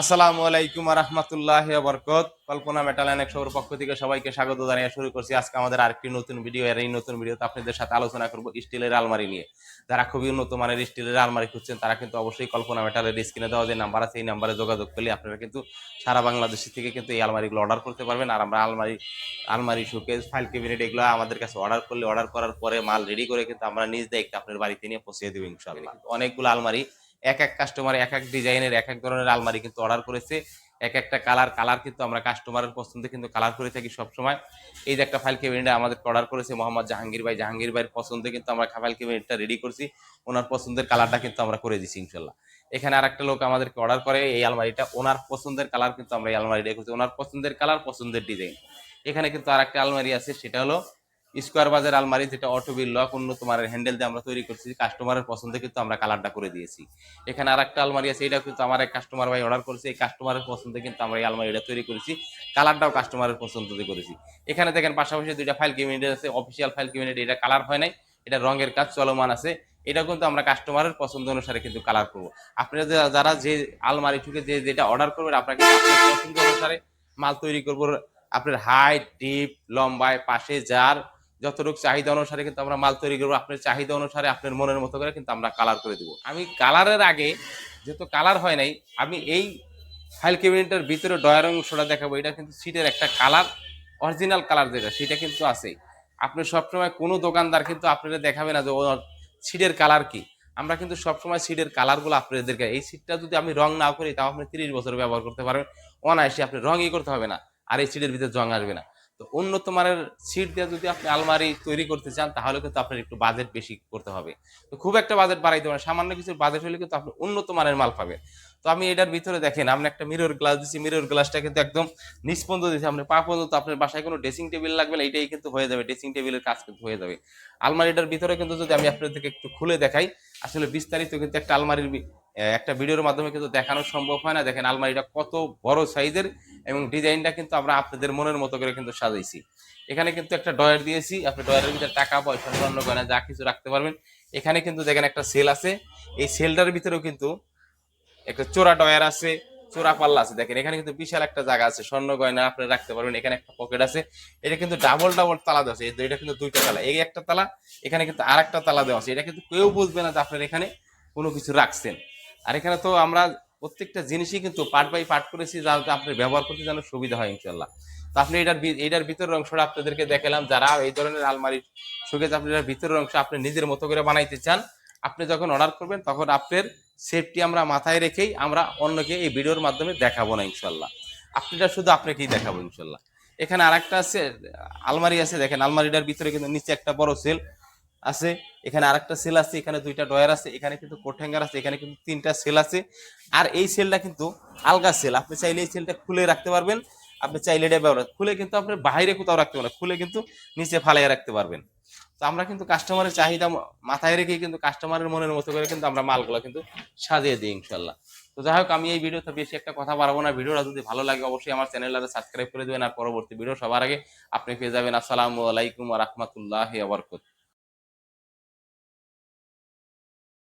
আসসালামু আলাইকুম রহমতুল্লাহ বরকত। কল্পনা metal and শোর পক্ষ থেকে সবাইকে স্বাগত জানিয়ে শুরু করছি আজকে আমাদের আরেকটি নতুন ভিডিও। এই নতুন ভিডিওতে আপনাদের সাথে আলোচনা করব স্টিলের আলমারি নিয়ে। যারা খুবই উন্নত মানের স্টিলের আলমারি খুঁজছেন তারা কিন্তু অবশ্যই কল্পনা মেটালের স্ক্রিনে দেওয়া যে নাম্বার আছে এই নাম্বারে যোগাযোগ করলে আপনারা কিন্তু সারা বাংলাদেশ থেকে কিন্তু এই আলমারিগুলো অর্ডার করতে পারবেন। আর আমরা আলমারি শোকেস ফাইল ক্যাবিনেট এগুলো আমাদের কাছে অর্ডার করলে অর্ডার করার পরে মাল রেডি করে কিন্তু আমরা নিজ দায়িত্বে আপনার বাড়িতে নিয়ে পৌঁছে দেবো ইনশাআল্লাহ। অনেকগুলো আলমারি এক এক কাস্টমার এক এক ডিজাইনের এক এক ধরনের আলমারি কিন্তু অর্ডার করেছে। এক একটা কালার কিন্তু আমরা কাস্টমারের পছন্দে কিন্তু কালার করে থাকি সবসময়। এই যে একটা ফাইল ক্যাবিনেট আমাদের অর্ডার করেছে মোহাম্মদ জাহাঙ্গীর ভাইয়ের পছন্দে কিন্তু আমরা ফাইল ক্যাবিনেটটা রেডি করছি। ওনার পছন্দের কালারটা কিন্তু আমরা করে দিচ্ছি ইনশাল্লাহ। এখানে আর একটা লোক আমাদেরকে অর্ডার করে এই আলমারিটা, ওনার পছন্দের কালার কিন্তু আমরা এই আলমারিটা করছি, ওনার পছন্দের কালার পছন্দের ডিজাইন। এখানে কিন্তু আর একটা আলমারি আছে, সেটা হলো স্কোয়ার বাজার আলমারি, যেটা অটোবিল লক উন্নত মানের হ্যান্ডেল দিয়ে আমরা তৈরি করছি। কাস্টমারের পছন্দে কিন্তু আমরা কালারটা করে দিয়েছি। এখানে আর একটা আলমারি আছে, এটা কিন্তু আমার এক কাস্টমার ভাই অর্ডার করেছে, এই কাস্টমারের পছন্দে কিন্তু আমরা এই আলমারিটা তৈরি করেছি। কালারটাও কাস্টমারের পছন্দ দিয়ে করেছি। এখানে দেখেন পাশাপাশি দুইটা ফাইল ক্যাবিনেট আছে, অফিসিয়াল ফাইল ক্যাবিনেট, এটা কালার হয় নাই, এটা রঙের কাজ চলমান আছে। এটা কিন্তু আমরা কাস্টমারের পছন্দ অনুসারে কিন্তু কালার করবো। আপনারা যারা যে আলমারি থেকে যেটা অর্ডার করবেন আপনাকে আপনার পছন্দ অনুসারে মাল তৈরি করবো। আপনার হাইট ডিপ লম্বায় পাশে যার যতটুকু চাহিদা অনুসারে কিন্তু আমরা মাল তৈরি করবো। আপনার চাহিদা অনুসারে আপনার মনের মতো করে কিন্তু আমরা কালার করে দেবো। আমি কালারের আগে, যেহেতু কালার হয় নাই, আমি এই ফাইল ক্যাবিনেটের ভিতরে ডয়ার অংশটা দেখাবো। এটা কিন্তু সিটের একটা কালার, অরিজিনাল কালার যেটা সেটা কিন্তু আছে। আপনি সবসময় কোনো দোকানদার কিন্তু আপনাদের দেখাবে না যে ও সিটের কালার কি। আমরা কিন্তু সবসময় সিটের কালারগুলো আপনাদেরকে, এই সিটটা যদি আমি রং না করি তাও আপনি 30 বছর ব্যবহার করতে পারবেন অনায়াসে, আপনি রঙই করতে হবে না, আর এই সিটের ভিতরে জং আসবে না। তো উন্নত মানের সিট দিয়ে যদি আপনি আলমারি তৈরি করতে চান তাহলে কিন্তু আপনার একটু বাজেট বেশি করতে হবে। তো খুব একটা বাজেট বাড়াইতে পারেন, সামান্য কিছু বাজেট হলে কিন্তু আপনি উন্নত মানের মাল পাবেন। তো আমি এটার ভিতরে দেখেন আমরা একটা মিরর গ্লাস দিচ্ছি, মিরর গ্লাসটা কিন্তু একদম নিষ্পন্দ দিচ্ছি। আপনি পা পর্যন্ত আপনার বাসায় কোনো ড্রেসিং টেবিল লাগবে না, এটাই কিন্তু হয়ে যাবে, ড্রেসিং টেবিলের কাজ কিন্তু হয়ে যাবে। আলমারিটার ভিতরে কিন্তু যদি আমি আপনাদেরকে একটু খুলে দেখাই, আসলে বিস্তারিত কিন্তু একটা আলমারির একটা ভিডিওর মাধ্যমে কিন্তু দেখানো সম্ভব হয় না। দেখেন আলমারিটা কত বড় সাইজের এবং ডিজাইনটা কিন্তু আমরা আপনাদের মনের মতো করে কিন্তু সাজাইছি। এখানে কিন্তু একটা ডয়ার দিয়েছি, আপনি ডয়ারের ভিতরে টাকা পয়সা স্বর্ণ গয়না যা কিছু রাখতে পারবেন। এখানে কিন্তু দেখেন একটা সেল আছে, এই সেলটার ভিতরেও কিন্তু একটা চোরা ডয়ার আছে, চোরা পাল্লা আছে। দেখেন এখানে কিন্তু বিশাল একটা জায়গা আছে, স্বর্ণ গয়না আপনি রাখতে পারবেন। এখানে একটা পকেট আছে, এটা কিন্তু ডাবল ডাবল তালা দেওয়া আছে, এটা কিন্তু দুইটা তালা, এই একটা তালা, এখানে কিন্তু আর একটা তালা দেওয়া আছে। এটা কিন্তু কেউ বুঝবে না যে আপনার এখানে কোনো কিছু রাখছেন। আর এখানে তো আমরা প্রত্যেকটা জিনিসই কিন্তু পার্ট বাই পার্ট করেছি, যাতে আপনি ব্যবহার করতে যেন সুবিধা হয় ইনশাল্লাহ। তো আপনি এটার ভিতরের অংশটা আপনাদেরকে দেখালাম। যারা এই ধরনের আলমারি শোকেস আপনি এটার ভিতরের অংশ আপনি নিজের মতো করে বানাইতে চান, আপনি যখন অর্ডার করবেন তখন আপনার সেফটি আমরা মাথায় রেখেই আমরা অন্যকে এই ভিডিওর মাধ্যমে দেখাবো না ইনশাল্লাহ। আপনারা শুধু আপনাকেই দেখাবো ইনশাল্লাহ। এখানে আরেকটা আছে আলমারি আছে, দেখেন আলমারিটার ভিতরে কিন্তু নিচে একটা বড় সেল আছে, এখানে আরেকটা সেল আছে, এখানে দুইটা ডয়ার আছে, এখানে কিন্তু কোট হ্যাঙ্গার আছে, এখানে কিন্তু তিনটা সেল আছে। আর এই সেলটা কিন্তু আলগা সেল, আপনি চাইলে এই সেলটা খুলে রাখতে পারবেন। আপনি চাইলে এটা ব্যবহার খুলে কিন্তু আপনি বাইরে কোথাও রাখতে পারবেন, খুলে কিন্তু নিচে ফালাইয়া রাখতে পারবেন। তো আমরা কিন্তু কাস্টমারের চাহিদা মাথায় রেখে কিন্তু কাস্টমারের মনের মতো করে কিন্তু আমরা মালগুলো কিন্তু সাজিয়ে দিই ইনশাল্লাহ। তো যাই হোক, আমি এই ভিডিওতে বেশি একটা কথা বাড়াবো না। ভিডিওটা যদি ভালো লাগে অবশ্যই আমার চ্যানেলটাকে সাবস্ক্রাইব করে দেবেন, আর পরবর্তী ভিডিও সবার আগে আপনি পেয়ে যাবেন। আসসালামু আলাইকুম ওয়া রাহমাতুল্লাহি ওয়া বারাকাতুহু।